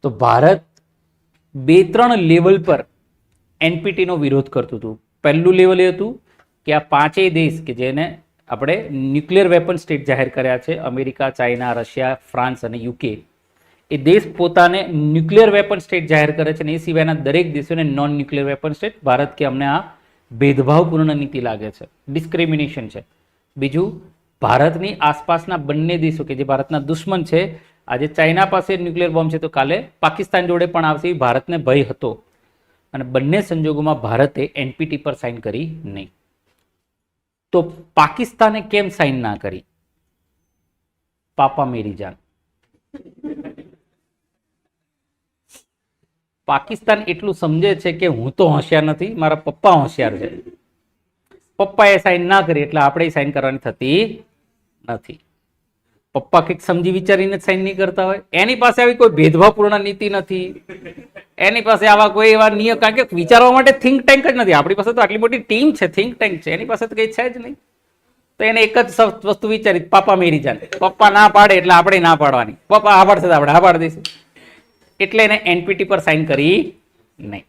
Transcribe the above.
તો ભારત 2-3 લેવલ પર એનપીટીનો વિરોધ કરતું હતું. પહેલું લેવલ એ હતું કે આ પાંચેય દેશ કે જેને આપણે ન્યુક્લિયર વેપન સ્ટેટ જાહેર કર્યા છે, અમેરિકા, ચાઇના, રશિયા, ફ્રાન્સ અને યુકે, એ દેશ પોતાને ન્યુક્લિયર વેપન સ્ટેટ જાહેર કરે છે અને એ સિવાયના દરેક દેશોને non nuclear weapon state. Bharat કે અમને આ ભેદભાવપૂર્ણ નીતિ લાગે છે, ડિસ્ક્રિમિનેશન છે. બીજું, ભારતની આસપાસના બંને દેશો કે જે ભારતના દુશ્મન છે, આજે ચાઇના પાસે ન્યુક્લિયર બોમ્બ છે તો કાલે પાકિસ્તાન જોડે પણ આવશે, એ ભારતને ભય હતો અને બંને સંજોગોમાં ભારતે એનપીટી પર સાઇન કરી નહીં. તો પાકિસ્તાને કેમ સાઇન ના કરી? પાપા મેરી જાન. પાકિસ્તાન એટલું સમજે છે કે હું તો હોશિયાર નથી, મારા પપ્પા હોશિયાર છે. પપ્પાએ સાઇન ના કરી એટલે આપણે સાઇન કરવાની થતી નથી. પપ્પા કંઈક સમજી વિચારીને સાઇન નહીં કરતા હોય. એની પાસે આવી કોઈ ભેદભાવપૂર્ણ નીતિ નથી, એની પાસે આવા કોઈ એવા નિયમ, કારણ કે વિચારવા માટે થિંક ટેન્ક જ નથી. આપણી પાસે તો આટલી મોટી ટીમ છે, થિંક ટેન્ક છે, એની પાસે તો કંઈ છે જ નહીં. તો એને એક જ વસ્તુ વિચારી, પાપા મેરી જાન. પપ્પા ના પાડે એટલે આપણે ના પાડવાની. પપ્પા હા પાડશે તો આપણે હા પાડી દઈશું. એટલે એને એનપીટી પર સાઇન કરી નહીં.